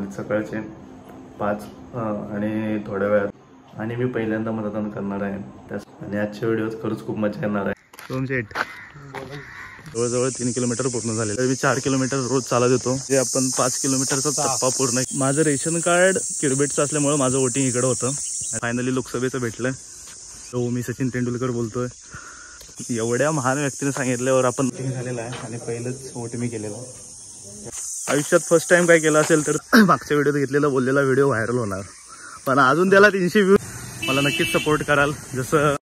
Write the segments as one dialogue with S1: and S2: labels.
S1: वाजले सकाळचे 5 आणि थोड्या वेळात आणि मी पहिल्यांदा मतदान करणार आहे त्यास आणि आजच्या व्हिडिओत खरंच खूप मजा येणार आहे. सोमशेठ जवळजवळ 3 किलोमीटर पूर्ण झाले तर मी 4 किलोमीटर रोज चालत येतो. जे आपण 5 किलोमीटरचा टप्पा पूर्ण. माझं रेशन कार्ड किरबेटचं असल्यामुळे माझं वोटिंग इकडं होतं. फायनली लोकसभेचं भेटलं. तो मी सचिन तेंडुलकर बोलतोय. एवढ्या महान व्यक्तीने सांगितल्यावर आपण वोटिंग झालेलं आहे आणि पहिलंच वोट मी केलेलं. आयुष्यात फर्स्ट टाइम काय केलं असेल तर मागच्या व्हिडिओत घेतलेला बोललेला व्हिडिओ व्हायरल होणार. पण अजून त्याला 300 व्ह्यूज. मला नक्कीच सपोर्ट कराल. जसं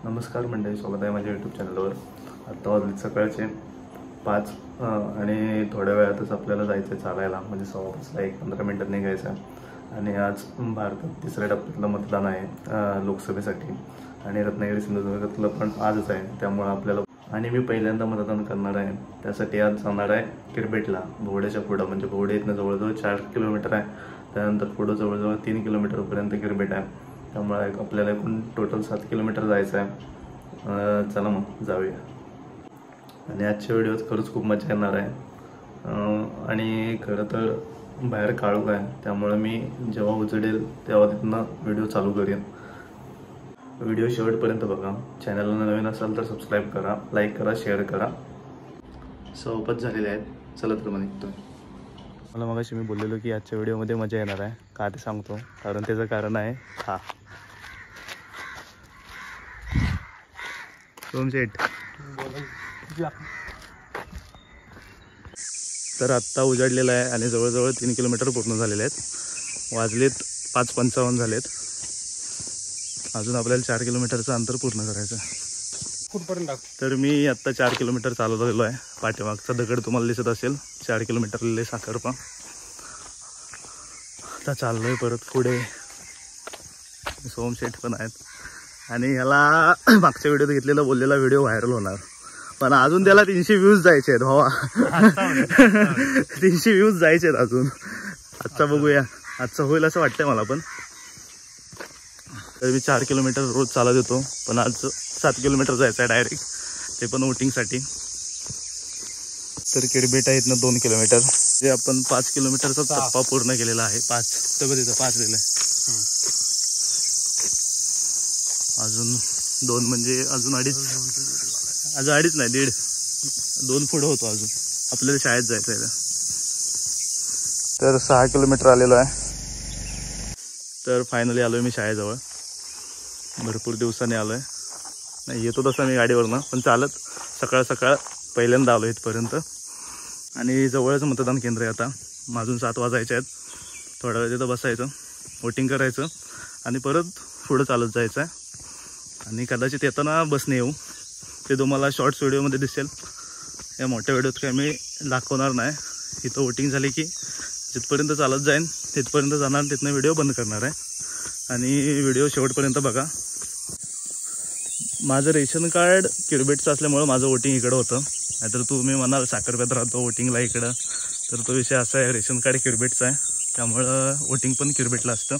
S1: नमस्कार मंडळी, स्वागत आहे माझ्या यूट्यूब चॅनलवर. आत्ता वाजले सकाळचे 5 आणि थोड्या वेळातच आपल्याला जायचं आहे चालायला. म्हणजे 15 मिनिटात निघायचं आहे. आणि आज भारतात 3ऱ्या टप्प्यातलं मतदान आहे लोकसभेसाठी आणि रत्नागिरी सिंधुदुर्गातलं पण आजच आहे. त्यामुळे आपल्याला आणि मी पहिल्यांदा मतदान करणार आहे. त्यासाठी आज जाणार आहे किरबेटला. भोवड्याच्या पुढं म्हणजे भोवडे इथनं जवळजवळ 4 किलोमीटर आहे. त्यानंतर पुढं जवळजवळ 3 किलोमीटरपर्यंत किरबेट आहे. त्यामुळे आपल्याला एकूण टोटल 7 किलोमीटर जायचं आहे. चला मग जाऊया. आणि आजच्या व्हिडिओत खरंच खूप मजा येणार आहे. आणि खरं तर बाहेर काळोख आहे त्यामुळे मी जेव्हा उजडेल तेव्हा तिथनं व्हिडिओ चालू करेन. व्हिडिओ शेवटपर्यंत बघा. चॅनलला नवीन असाल तर सबस्क्राईब करा, लाईक करा, शेअर करा. सोबत झालेले आहेत. चला तर मग निघतो. मला मगाशी मी बोललेलो की आजच्या व्हिडिओमध्ये मजा येणार आहे. का ते सांगतो. कारण त्याचं कारण आहे हा सोमशेठ. तर आत्ता उजाडलेला आहे आणि जवळजवळ 3 किलोमीटर पूर्ण झालेले आहेत. वाजलेत 5:55 झालेत. अजून आपल्याला 4 किलोमीटरचं अंतर पूर्ण करायचं. तर मी आत्ता 4 किलोमीटर चालत आलेलो आहे. पाठीमागचा दगड तुम्हाला दिसत असेल. 4 किलोमीटरले साखरपा. आता चाललोय परत पुढे. सोमशेठ पण आहेत आणि ह्याला मागच्या व्हिडिओत घेतलेला बोललेला व्हिडिओ व्हायरल होणार. पण अजून त्याला 300 व्ह्यूज जायचे आहेत भावा. 300 व्ह्यूज जायचे आहेत अजून. आजचा बघूया. आजचा होईल असं वाटतंय मला पण. तर मी 4 किलोमीटर रोज चालत येतो. पण आज 7 किलोमीटर जायचं आहे डायरेक्ट. ते पण वोटिंगसाठी. तर किरबेट आहे इथनं 2 किलोमीटर. जे आपण 5 किलोमीटरचा टप्पा पूर्ण केलेला आहे. 5 तर तिथं 5 दिलं आहे. अजून 2 म्हणजे अजून 2.5. अजून 2.5 नाही 1.5. 2 पुढं होतो अजून. आपल्याला शाळेत जायचं आहे. तर 6 किलोमीटर आलेलो आहे. तर फायनली आलो आहे मी शाळेजवळ. भरपूर दिवसांनी आलो आहे. नाही येतो तसा मी गाडीवरनं पण चालत सकाळ सकाळ पहिल्यांदा आलो इथपर्यंत. आणि जवळच मतदान केंद्र आहे. आता अजून 7 वाजायचे आहेत. थोडा वेळ तिथं बसायचं, वोटिंग करायचं आणि परत पुढं चालत जायचं आहे. आणि कदाचित येताना बसने येऊ. ते तुम्हाला शॉर्ट्स व्हिडिओमध्ये दिसेल. या मोठ्या व्हिडिओत काय मी दाखवणार नाही. इथं वोटिंग झाली की जिथपर्यंत चालत जाईन तिथपर्यंत जाणार. तिथनं व्हिडिओ बंद करणार आहे. आणि व्हिडिओ शेवटपर्यंत बघा. माझं रेशन कार्ड किरबेटचं असल्यामुळं माझं वोटिंग इकडं होतं. नाहीतर तुम्ही म्हणाल साखरप्यात राहतो वोटिंगला इकडं. तर तो विषय असा आहे, रेशन कार्ड किरबेटचा आहे त्यामुळं वोटिंग पण किरबेटला असतं.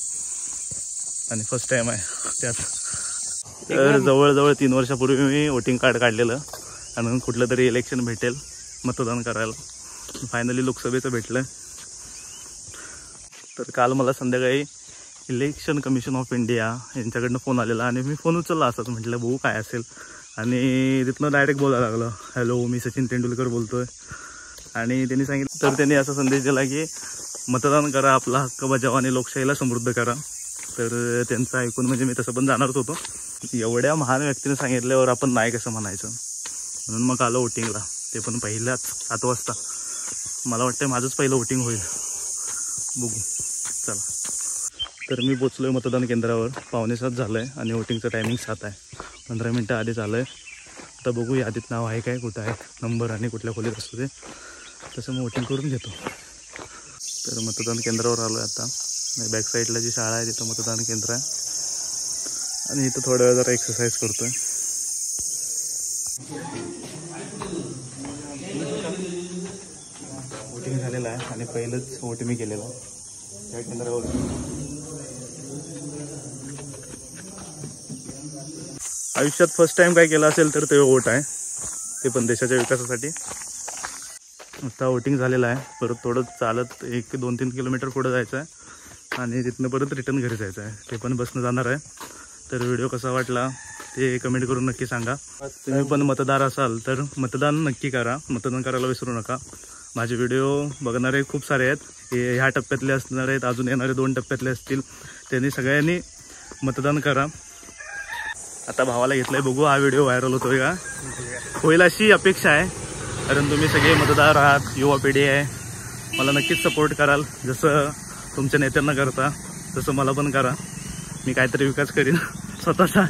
S1: आणि फर्स्ट टाईम आहे त्यात. तर जवळजवळ 3 वर्षापूर्वी मी वोटिंग कार्ड काढलेलं. आणि कुठलं तरी इलेक्शन भेटेल मतदान करायला. फायनली लोकसभेचं भेटलं. तर काल मला संध्याकाळी इलेक्शन कमिशन ऑफ इंडिया यांच्याकडनं फोन आलेला आणि मी फोन उचलला. असंच म्हटलं बघू काय असेल. आणि तिथनं डायरेक्ट बोलायला लागलं, हॅलो मी सचिन तेंडुलकर बोलतोय. आणि त्यांनी सांगितलं, तर त्यांनी असा संदेश दिला की मतदान करा, आपला हक्क बजावा आणि लोकशाहीला समृद्ध करा. तर त्यांचं ऐकून म्हणजे मी तसं पण जाणारच होतो. एवढ्या महान व्यक्तीने सांगितल्यावर आपण नाही कसं म्हणायचं. म्हणून मग आलो वोटिंगला. ते पण पहिल्याच 7 वाजता. मला वाटतं माझंच पहिलं वोटिंग होईल. बघू चला. तर मी पोचलो आहे मतदान केंद्रावर. 6:45 झालं आहे आणि वोटिंगचं टायमिंग 7 आहे. 15 मिनटं आधी झालं आहे. आता बघू यादीत नाव आहे काय, कुठं आहे नंबर आणि कुठल्या खोलीत असतो ते. तसं मग वोटिंग करून घेतो. तर मतदान केंद्रावर आलो आहे आता. बॅक साईडला जी शाळा आहे तिथं मतदान केंद्र आहे. आणि इथं थोड्या वेळ जरा एक्सरसाइज करतो आहे. वोटिंग झालेलं आहे आणि पहिलंच वोट मी केलेलं या केंद्रावर. आयुष्यात फर्स्ट टाइम काय केलं असेल तर ते वोट आहे. ते पण देशाच्या विकासासाठी. आता वोटिंग झालेलं आहे. परत थोडं चालत 1-2-3 किलोमीटर पुढं जायचं आहे आणि तिथनं परत रिटर्न घरी जायचं आहे. ते पण बसनं जाणार आहे. तर व्हिडिओ कसा वाटला ते कमेंट करून नक्की सांगा. तुम्ही पण मतदार असाल तर मतदान नक्की करा. मतदान करायला विसरू नका. माझे व्हिडिओ बघणारे खूप सारे आहेत. हे ह्या टप्प्यातले असणार आहेत, अजून येणारे 2 टप्प्यातले असतील. त्यांनी सगळ्यांनी मतदान करा. आता भावाला घेतलंय, बघू हा व्हिडिओ व्हायरल होतोय का. होईल अशी अपेक्षा आहे, कारण तुम्ही सगळे मतदार आहात, युवा पिढी आहे. मला नक्कीच सपोर्ट कराल. जसं तुमच्या नेत्यांना करता तसं मला पण करा. मी काहीतरी विकास करीन स्वतःचा.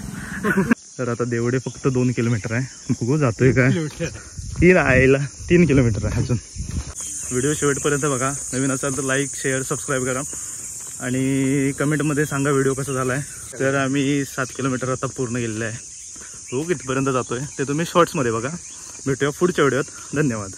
S1: तर आता देवडे फक्त 2 किलोमीटर आहे. बघू जातोय काय. 3 किलोमीटर आहे अजून. व्हिडिओ शेवटपर्यंत बघा. नवीन असाल तर लाईक, शेअर, सबस्क्राईब करा आणि कमेंटमध्ये सांगा व्हिडिओ कसा झाला आहे. तर आम्ही 7 किलोमीटर आता पूर्ण गेलेलं आहे. बघू कितीपर्यंत जातोय ते तुम्ही शॉर्ट्समध्ये बघा. भेटूया पुढच्या व्हिडिओत. धन्यवाद.